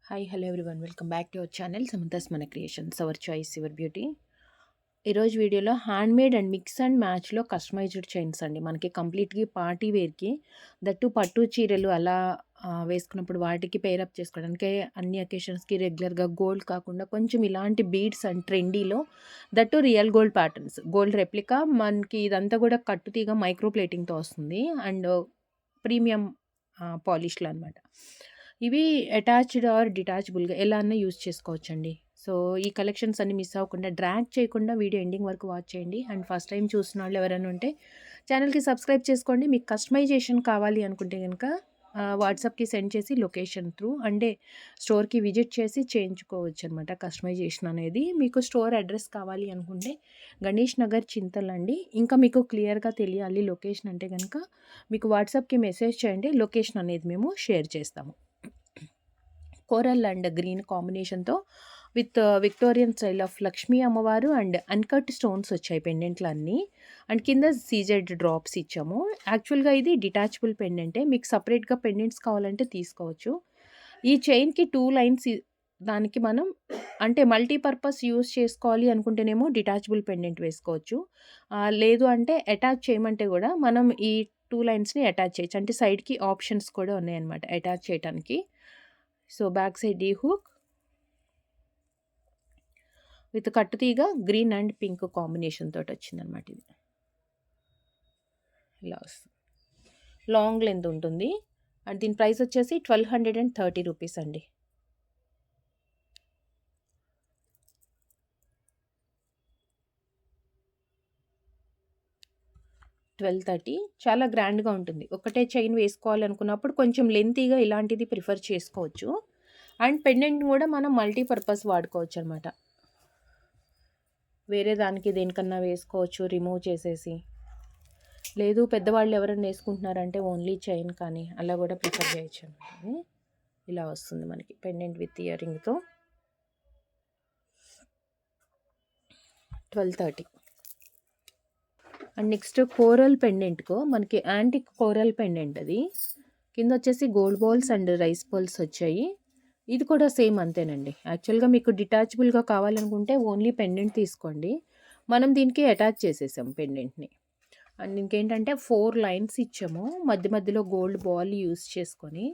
Hi hello everyone, welcome back to our channel Samantha's మన creations, our choice your beauty. ఈరోజు వీడియోలో handmade and mix and మ్యాచ్లో customised chains అండి. మనకి కంప్లీట్గా పార్టీ వేర్కి, దట్టు పట్టు చీరలు అలా వేసుకున్నప్పుడు వాటికి పేరప్ చేసుకోవడానికి, అన్ని అకేషన్స్కి రెగ్యులర్గా గోల్డ్ కాకుండా కొంచెం ఇలాంటి బీడ్స్ అండ్ ట్రెండీలో, that real gold patterns, gold replica. మనకి ఇదంతా కూడా కట్టుతీగా మైక్రో ప్లేటింగ్తో వస్తుంది అండ్ ప్రీమియం పాలిష్లో అనమాట. ఇవి అటాచ్డ్ ఆర్ డిటాచబుల్గా ఎలా అన్నా యూజ్ చేసుకోవచ్చండి. సో ఈ కలెక్షన్స్ అన్ని మిస్ అవ్వకుండా, డ్రాగ్ చేయకుండా వీడియో ఎండింగ్ వరకు వాచ్ చేయండి. అండ్ ఫస్ట్ టైం చూసిన వాళ్ళు ఎవరైనా ఉంటే ఛానల్కి సబ్స్క్రైబ్ చేసుకోండి. మీకు కస్టమైజేషన్ కావాలి అనుకుంటే కనుక వాట్సాప్కి సెండ్ చేసి లొకేషన్ త్రూ అంటే స్టోర్కి విజిట్ చేసి చేయించుకోవచ్చు అనమాట. కస్టమైజేషన్ అనేది మీకు స్టోర్ అడ్రస్ కావాలి అనుకుంటే గణేష్ నగర్ చింతల్ అండి. ఇంకా మీకు క్లియర్గా తెలియాలి లొకేషన్ అంటే కనుక మీకు వాట్సాప్కి మెసేజ్ చేయండి, లొకేషన్ అనేది మేము షేర్ చేస్తాము. కోరల్ అండ్ గ్రీన్ కాంబినేషన్తో with Victorian style of Lakshmi అమ్మవారు అండ్ అన్కట్ స్టోన్స్ వచ్చాయి పెండెంట్లు అన్నీ. అండ్ కింద సీజెడ్ డ్రాప్స్ ఇచ్చాము. యాక్చువల్గా ఇది డిటాచబుల్ పెండెంటే, మీకు సపరేట్గా పెండెంట్స్ కావాలంటే తీసుకోవచ్చు. ఈ చైన్కి 2 లైన్స్ దానికి మనం అంటే మల్టీపర్పస్ యూస్ చేసుకోవాలి అనుకుంటేనేమో డిటాచబుల్ పెండెంట్ వేసుకోవచ్చు. లేదు అంటే అటాచ్ చేయమంటే కూడా మనం ఈ 2 లైన్స్ని అటాచ్ చేయొచ్చు. అంటే సైడ్కి ఆప్షన్స్ కూడా ఉన్నాయన్నమాట అటాచ్ చేయడానికి. So back side D hook with కట్టుతీగ గ్రీన్ అండ్ పింక్ కాంబినేషన్ తోటి వచ్చిందనమాట. ఇది ఇలా వస్తుంది, లాంగ్ లెంత్ ఉంటుంది. అండ్ దీని ప్రైస్ వచ్చేసి 1230 రూపీస్ అండి. 1230 చాలా గ్రాండ్గా ఉంటుంది. ఒకటే చైన్ వేసుకోవాలనుకున్నప్పుడు కొంచెం లెంతీగా ఇలాంటిది ప్రిఫర్ చేసుకోవచ్చు. అండ్ పెండెంట్ కూడా మనం మల్టీపర్పస్ వాడుకోవచ్చు అనమాట. వేరే దానికి దేనికన్నా వేసుకోవచ్చు రిమూవ్ చేసేసి. లేదు పెద్దవాళ్ళు ఎవరైనా వేసుకుంటున్నారంటే ఓన్లీ చైన్ కానీ అలా కూడా ప్రిఫర్ చేయొచ్చు అనమాట. ఇలా వస్తుంది మనకి పెండెంట్ విత్ ఇయర్ రింగ్తో 1230. అండ్ నెక్స్ట్ కోరల్ పెండెంట్కో మనకి యాంటిక్ కోరల్ పెండెంట్, అది కింద వచ్చేసి gold balls and rice balls వచ్చాయి. ఇది కూడా సేమ్ అంతేనండి. యాక్చువల్గా మీకు డిటాచబుల్గా కావాలనుకుంటే ఓన్లీ పెండెంట్ తీసుకోండి. మనం దీనికి అటాచ్ చేసేసాం పెండెంట్ని. అండ్ ఇంకేంటంటే 4 లైన్స్ ఇచ్చాము, మధ్య మధ్యలో గోల్డ్ బాల్ యూస్ చేసుకొని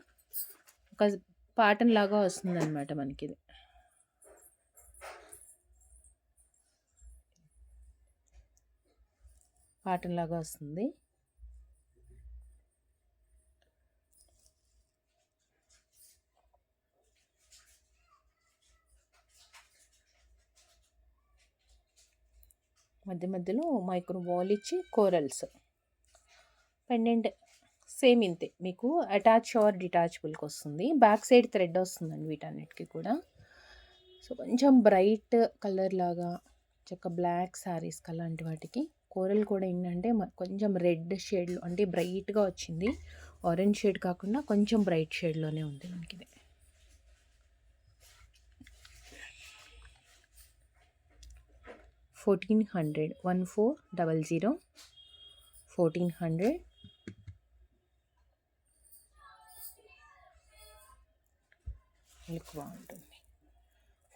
ఒక ప్యాటర్న్ లాగా వస్తుంది అనమాట మనకి. ఇది ప్యాటర్న్ లాగా వస్తుంది. మధ్య మధ్యలో మైక్రో బాల్ ఇచ్చి కోరల్స్ పెండెంట్ సేమ్ ఇంతే, మీకు అటాచ్ ఆర్ డిటాచబుల్కి వస్తుంది. బ్యాక్ సైడ్ థ్రెడ్ వస్తుందండి వీటన్నిటికీ కూడా. సో కొంచెం బ్రైట్ కలర్ లాగా చక్క బ్లాక్ శారీస్ అలాంటి వాటికి కోరల్ కూడా ఏంటంటే కొంచెం రెడ్ షేడ్లో అంటే బ్రైట్గా వచ్చింది. ఆరెంజ్ షేడ్ కాకుండా కొంచెం బ్రైట్ షేడ్లోనే ఉంది మనకి. ఇది 1400 1400 1400. లుక్ బాగుంటుంది.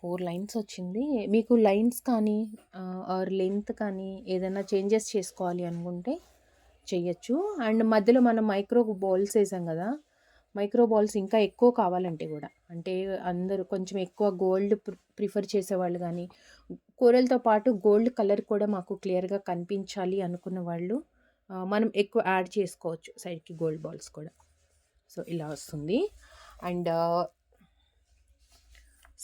4 లైన్స్ వచ్చింది. మీకు లైన్స్ కానీ ఆర్ లెంత్ కానీ ఏదైనా చేంజెస్ చేసుకోవాలి అనుకుంటే చెయ్యొచ్చు. అండ్ మధ్యలో మనం మైక్రో బాల్స్ వేసాం కదా, మైక్రో బాల్స్ ఇంకా ఎక్కువ కావాలంటే కూడా, అంటే అందరూ కొంచెం ఎక్కువ గోల్డ్ ప్రిఫర్ చేసేవాళ్ళు కానీ కూరలతో పాటు గోల్డ్ కలర్ కూడా మాకు క్లియర్గా కనిపించాలి అనుకున్న వాళ్ళు మనం ఎక్కువ యాడ్ చేసుకోవచ్చు సైడ్కి గోల్డ్ బాల్స్ కూడా. సో ఇలా వస్తుంది. అండ్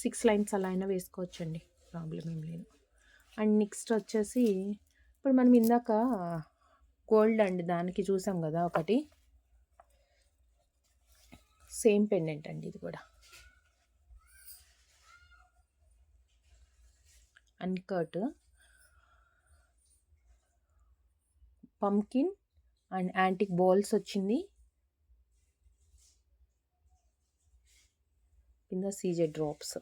6 లైన్స్ అలా అయినా వేసుకోవచ్చండి, ప్రాబ్లం ఏం లేదు. అండ్ నెక్స్ట్ వచ్చేసి ఇప్పుడు మనం ఇందాక గోల్డ్ అండ్ దానికి చూసాం కదా ఒకటి, సేమ్ పెండెంట్ అండి ఇది కూడా. Uncut pumpkin and antique balls వచ్చింది. కింద సీజెడ్ డ్రాప్స్.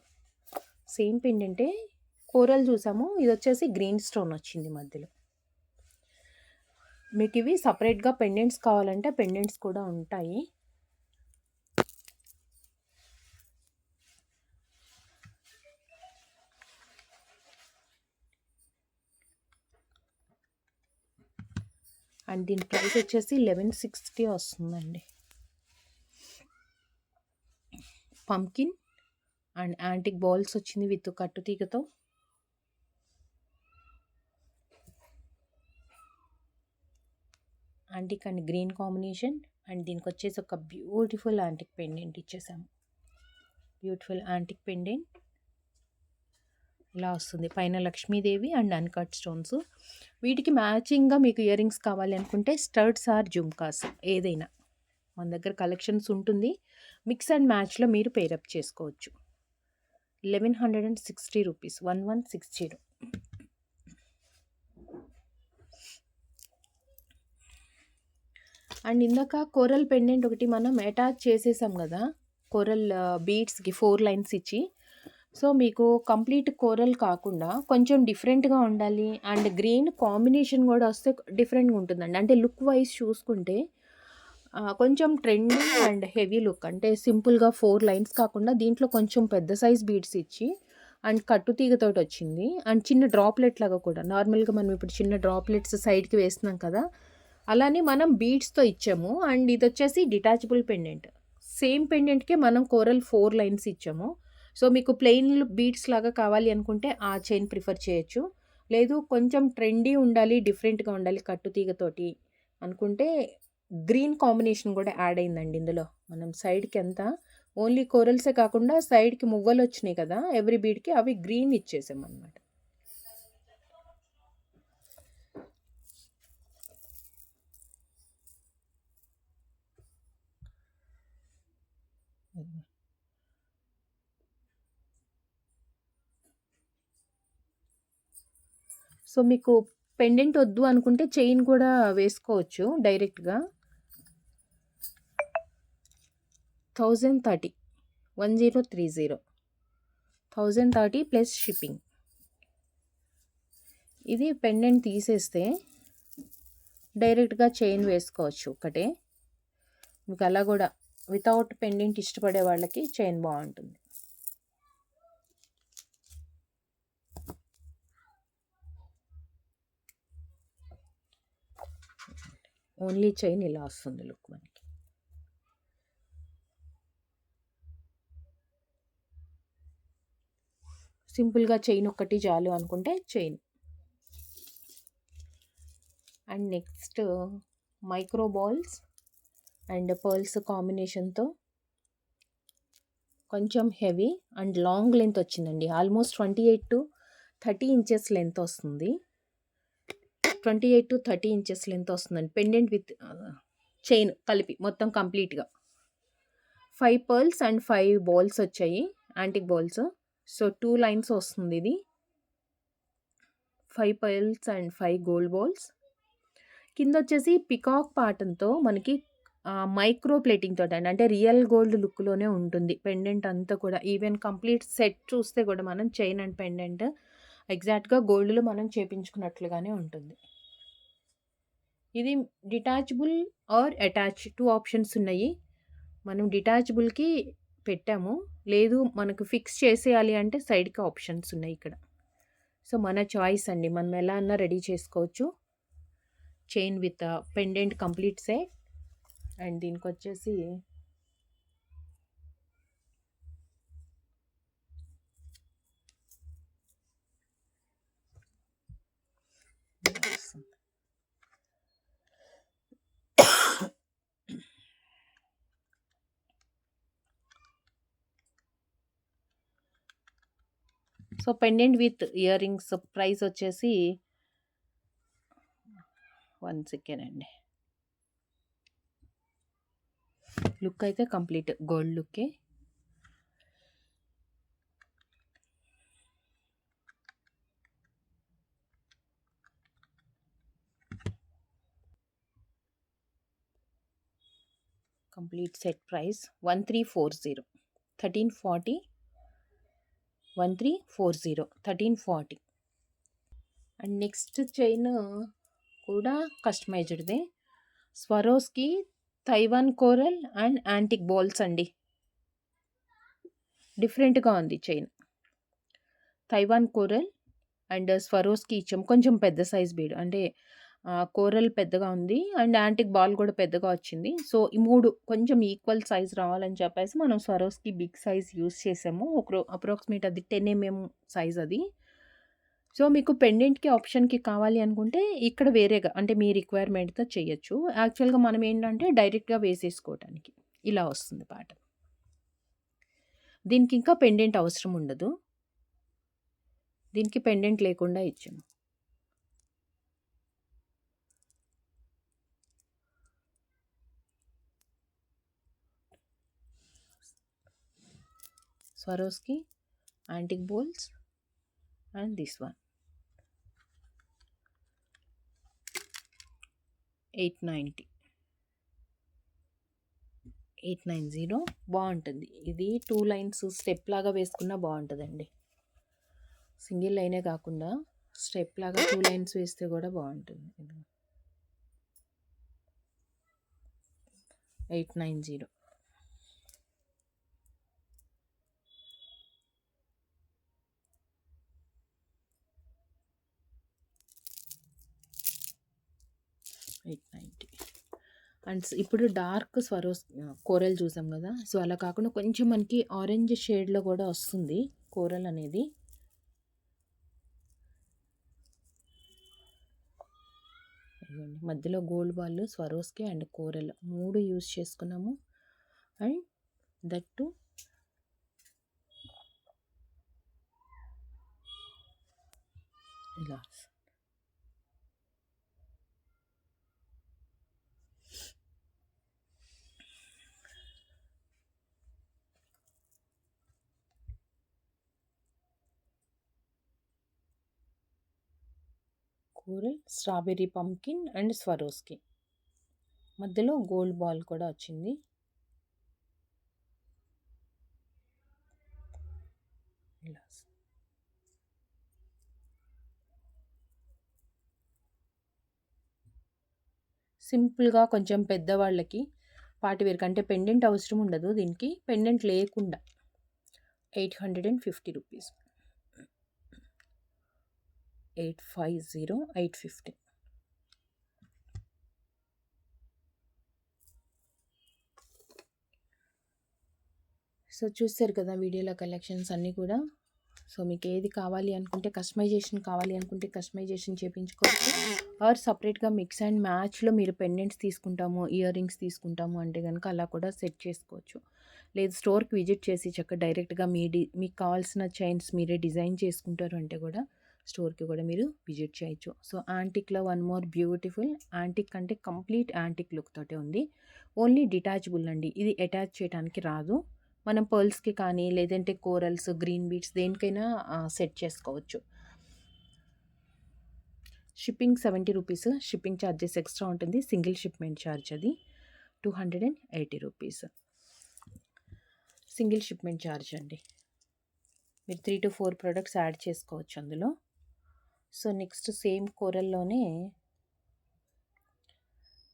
సేమ్ పెండెంటే, కోరల్ చూసాము, ఇది వచ్చేసి గ్రీన్ స్టోన్ వచ్చింది మధ్యలో. మీకు ఇవి సపరేట్గా పెండెంట్స్ కావాలంటే పెండెంట్స్ కూడా ఉంటాయి. అండ్ దీని ప్రైస్ వచ్చేసి 1160 వస్తుందండి. పంకిన్ అండ్ యాంటిక్ బాల్స్ వచ్చింది విత్ కట్టుతీగతో. Antique and green combination. And దీనికి వచ్చేసి ఒక బ్యూటిఫుల్ యాంటిక్ పెండెంట్ ఇచ్చేసాము. బ్యూటిఫుల్ యాంటిక్ పెండెంట్ ఇలా వస్తుంది. పైన లక్ష్మీదేవి అండ్ అన్కట్ స్టోన్స్. వీటికి మ్యాచింగ్గా మీకు ఇయర్ రింగ్స్ కావాలి అనుకుంటే స్టడ్స్ ఆర్ జుమ్కాస్ ఏదైనా మన దగ్గర కలెక్షన్స్ ఉంటుంది. మిక్స్ అండ్ మ్యాచ్లో మీరు పేరప్ చేసుకోవచ్చు. 1160 రూపీస్, 1160. అండ్ ఇందాక కోరల్ పెండెంట్ ఒకటి మనం అటాచ్ చేసేసాం కదా, కోరల్ బీడ్స్కి 4 లైన్స్ ఇచ్చి. సో మీకు కంప్లీట్ కోరల్ కాకుండా కొంచెం డిఫరెంట్గా ఉండాలి అండ్ గ్రీన్ కాంబినేషన్ కూడా వస్తే డిఫరెంట్గా ఉంటుందండి. అంటే లుక్ వైజ్ చూసుకుంటే కొంచెం ట్రెండీ అండ్ హెవీ లుక్. అంటే సింపుల్గా 4 లైన్స్ కాకుండా దీంట్లో కొంచెం పెద్ద సైజ్ బీడ్స్ ఇచ్చి అండ్ కట్టుతీగతోటి వచ్చింది. అండ్ చిన్న డ్రాప్లెట్ లాగా కూడా, నార్మల్గా మనం ఇప్పుడు చిన్న డ్రాప్లెట్స్ సైడ్కి వేస్తున్నాం కదా, అలానే మనం బీడ్స్తో ఇచ్చాము. అండ్ ఇది వచ్చేసి డిటాచబుల్ పెండెంట్. సేమ్ పెండెంట్కే మనం కోరల్ 4 లైన్స్ ఇచ్చాము. సో మీకు ప్లెయిన్ బీడ్స్ లాగా కావాలి అనుకుంటే ఆ చైన్ ప్రిఫర్ చేయొచ్చు. లేదు కొంచెం ట్రెండీ ఉండాలి, డిఫరెంట్గా ఉండాలి కట్టుతీగతోటి అనుకుంటే గ్రీన్ కాంబినేషన్ కూడా యాడ్ అయిందండి ఇందులో. మనం సైడ్కి అంతా ఓన్లీ కోరల్సే కాకుండా సైడ్కి మువ్వలు వచ్చినాయి కదా ఎవ్రీ బీడ్కి, అవి గ్రీన్ ఇచ్చేసాం అన్నమాట. సో మీకు పెండెంట్ వద్దు అనుకుంటే చైన్ కూడా వేసుకోవచ్చు డైరెక్ట్గా. 1030, 1030, 1030 ప్లస్ షిప్పింగ్. ఇది పెండెంట్ తీసేస్తే డైరెక్ట్గా చైన్ వేసుకోవచ్చు ఒకటే. మీకు అలా కూడా వితౌట్ పెండెంట్ ఇష్టపడే వాళ్ళకి చైన్ బాగుంటుంది. ఓన్లీ చైన్ ఇలా వస్తుంది లుక్ మనకి. సింపుల్గా చైన్ ఒక్కటి చాలు అనుకుంటే chain. And next micro balls and pearls కాంబినేషన్తో కొంచెం హెవీ అండ్ లాంగ్ లెంత్ వచ్చిందండి. ఆల్మోస్ట్ 28 to 30 ఇంచెస్ లెంత్ వస్తుంది. 28 to 30 ఇంచెస్ లెంత్ వస్తుందండి. పెండెంట్ విత్ చైన్ కలిపి మొత్తం కంప్లీట్గా 5 పర్ల్స్ అండ్ 5 బాల్స్ వచ్చాయి, యాంటిక్ బాల్స్. సో 2 లైన్స్ వస్తుంది ఇది. 5 పర్ల్స్ అండ్ 5 గోల్డ్ బాల్స్. కింద వచ్చేసి పికాక్ పాటన్తో మనకి మైక్రో ప్లేటింగ్ తోటి అండి, అంటే రియల్ గోల్డ్ లుక్లోనే ఉంటుంది పెండెంట్ అంతా కూడా. ఈవెన్ కంప్లీట్ సెట్ చూస్తే కూడా మనం చైన్ అండ్ పెండెంట్ ఎగ్జాక్ట్గా గోల్డ్లో మనం చేపించుకున్నట్లుగానే ఉంటుంది. ఇది డిటాచబుల్ ఆర్ అటాచ్ 2 ఆప్షన్స్ ఉన్నాయి. మనం డిటాచబుల్కి పెట్టాము, లేదు మనకు ఫిక్స్ చేసేయాలి అంటే సైడ్కి ఆప్షన్స్ ఉన్నాయి ఇక్కడ. సో మన చాయిస్ అండి, మనం ఎలా అన్నా రెడీ చేసుకోవచ్చు. Chain with pendant complete set. And దీనికి వచ్చేసి so pendant with ear rings price వచ్చేసి 1 సెకండ్ అండి. లుక్ అయితే కంప్లీట్ గోల్డ్ లుక్కే. Complete set price 1340, 1340, 1340, 1340. And next chain కూడా కస్టమైజ్డ్దే. Swarovski Taiwan coral and antique balls అండి. డిఫరెంట్గా ఉంది chain. Taiwan coral and Swarovski ఇచ్చాం కొంచెం పెద్ద సైజ్ బీడ్, అంటే కోరల్ పెద్దగా ఉంది అండ్ యాంటిక్ బాల్ కూడా పెద్దగా వచ్చింది. సో, ఈ 3 కొంచెం ఈక్వల్ సైజ్ రావాలని చెప్పేసి మనం స్వరోస్‌కి బిగ్ సైజ్ యూజ్ చేసాము. అప్రాక్సిమేట్ అది 10 సైజ్ అది. సో, మీకు పెండెంట్‌కి ఆప్షన్‌కి కావాలి అనుకుంటే ఇక్కడ వేరేగా అంటే మీ రిక్వైర్మెంట్‌తో చేయొచ్చు. యాక్చువల్‌గా మనం ఏంటంటే డైరెక్ట్‌గా వేసేసుకోవటానికి ఇలా వస్తుంది ప్యాటర్న్. దీనికి ఇంకా పెండెంట్ అవసరం ఉండదు. దీనికి పెండెంట్ లేకుండా ఇచ్చాము. Swarovski antique bowls and this one 890 బాగుంటుంది. ఇది 2 లైన్స్ స్టెప్ లాగా వేసుకున్నా బాగుంటుందండి. సింగిల్ లైనే కాకుండా స్టెప్ లాగా 2 లైన్స్ వేస్తే కూడా బాగుంటుంది. 890 890 అండ్ ఇప్పుడు డార్క్ కోరల్ చూసాం కదా. సో అలా కాకుండా కొంచెం మనకి ఆరెంజ్ షేడ్లో కూడా వస్తుంది కోరల్ అనేది. మధ్యలో gold ball, Swarovski and coral 3 use చేసుకున్నాము. అండ్ దట్టు ఇలా coral, strawberry pumpkin and Swarovski. మధ్యలో గోల్డ్ బాల్ కూడా వచ్చింది. ఇలా సింపుల్గా కొంచెం పెద్దవాళ్ళకి పార్టీ వేర్ కంటే పెండెంట్ అవసరం ఉండదు. దీనికి పెండెంట్ లేకుండా 850 రూపీస్. 850, 850. సో చూస్తారు కదా వీడియోలో కలెక్షన్స్ అన్నీ కూడా. సో మీకు ఏది కావాలి అనుకుంటే కస్టమైజేషన్ చేయించుకోవచ్చు. ఆర్ సపరేట్గా మిక్స్ అండ్ మ్యాచ్లో మీరు పెండెంట్స్ తీసుకుంటాము, ఇయర్ రింగ్స్ తీసుకుంటాము అంటే కనుక అలా కూడా సెట్ చేసుకోవచ్చు. లేదు స్టోర్కి విజిట్ చేసి డైరెక్ట్గా మీకు కావాల్సిన చైన్స్ మీరే డిజైన్ చేసుకుంటారు అంటే కూడా స్టోర్కి కూడా మీరు విజిట్ చేయొచ్చు. సో యాంటిక్లో వన్ మోర్ బ్యూటిఫుల్ యాంటిక్ అంటే కంప్లీట్ యాంటిక్ లుక్ తోటే ఉంది. ఓన్లీ డిటాచబుల్ అండి. ఇది అటాచ్ చేయడానికి రాదు. మనం పర్ల్స్కి కానీ లేదంటే కోరల్స్, గ్రీన్ బీడ్స్ దేనికైనా సెట్ చేసుకోవచ్చు. Shipping 70 rupees. Shipping charges extra ఉంటుంది. సింగిల్ షిప్మెంట్ ఛార్జ్ అది 280 రూపీస్. సింగిల్ షిప్మెంట్ ఛార్జ్ అండి. మీరు 3 to 4 ప్రొడక్ట్స్ యాడ్ చేసుకోవచ్చు అందులో. సో నెక్స్ట్ సేమ్ కోరల్లోనే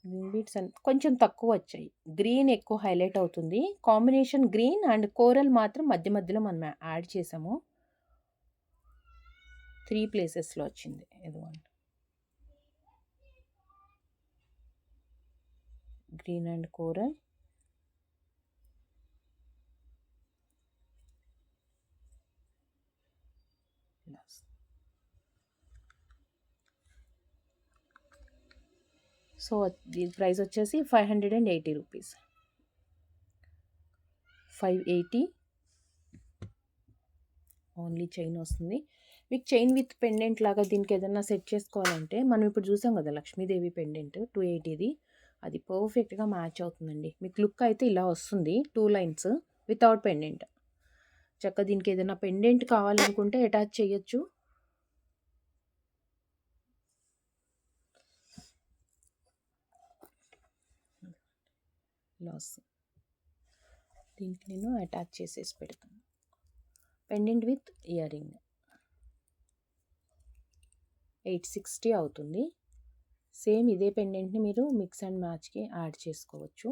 గ్రీన్ బీడ్స్ కొంచెం తక్కువ వచ్చాయి. గ్రీన్ ఎక్కువ హైలైట్ అవుతుంది. కాంబినేషన్ గ్రీన్ అండ్ కోరల్ మాత్రం మధ్యలో మనం యాడ్ చేసాము. 3 ప్లేసెస్లో వచ్చింది. ఇదిగోండి గ్రీన్ అండ్ కోరల్. సో దీని ప్రైస్ వచ్చేసి 580 రూపీస్. 580 ఓన్లీ చైన్ వస్తుంది. మీకు చైన్ విత్ పెండెంట్ లాగా దీనికి ఏదైనా సెట్ చేసుకోవాలంటే మనం ఇప్పుడు చూసాం కదా లక్ష్మీదేవి పెండెంట్ 280ది, అది పర్ఫెక్ట్గా మ్యాచ్ అవుతుందండి. మీకు లుక్ అయితే ఇలా వస్తుంది. 2 లైన్స్ వితౌట్ పెండెంట్. దీనికి ఏదైనా పెండెంట్ కావాలనుకుంటే అటాచ్ చేయొచ్చు. లాస్ దీనికి నేను అటాచ్ చేసేసి పెడతాను. పెండెంట్ విత్ ఇయర్ రింగ్ 860 అవుతుంది. సేమ్ ఇదే పెండెంట్ని మీరు మిక్స్ అండ్ మ్యాచ్కి యాడ్ చేసుకోవచ్చు.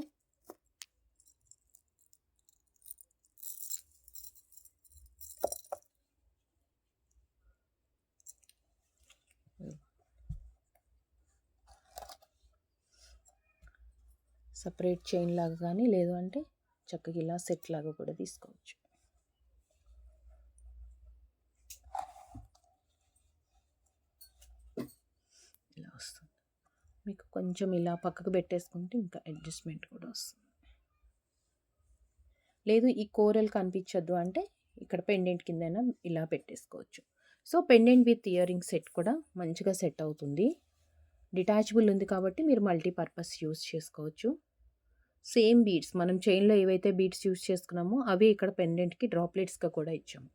సపరేట్ చైన్ లాగా కానీ లేదు అంటే చక్కగా ఇలా సెట్ లాగా కూడా తీసుకోవచ్చు. ఇలా వస్తుంది. మీకు కొంచెం ఇలా పక్కకు పెట్టేసుకుంటే ఇంకా అడ్జస్ట్మెంట్ కూడా వస్తుంది. లేదు ఈ కోరల్ కనిపించద్దు అంటే ఇక్కడ పెండెంట్ కిందైనా ఇలా పెట్టేసుకోవచ్చు. So pendant with ear ring set కూడా మంచిగా సెట్ అవుతుంది. డిటాచబుల్ ఉంది కాబట్టి మీరు మల్టీపర్పస్ యూస్ చేసుకోవచ్చు. సేమ్ బీడ్స్ మనం చైన్లో ఏవైతే బీడ్స్ యూస్ చేసుకున్నామో అవి ఇక్కడ పెండెంట్కి డ్రాప్లెట్స్గా కూడా ఇచ్చాము.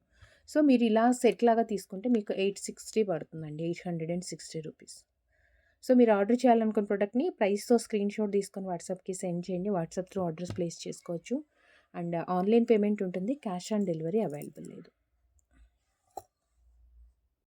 సో మీరు ఇలా సెట్ లాగా తీసుకుంటే మీకు 860 పడుతుందండి, 860 రూపీస్. సో మీరు ఆర్డర్ చేయాలనుకున్న ప్రోడక్ట్ని ప్రైస్తో స్క్రీన్ షాట్ తీసుకొని వాట్సాప్కి సెండ్ చేయండి. వాట్సాప్ త్రూ ఆర్డర్స్ ప్లేస్ చేసుకోవచ్చు. అండ్ ఆన్లైన్ పేమెంట్ ఉంటుంది, క్యాష్ ఆన్ డెలివరీ అవైలబుల్ లేదు.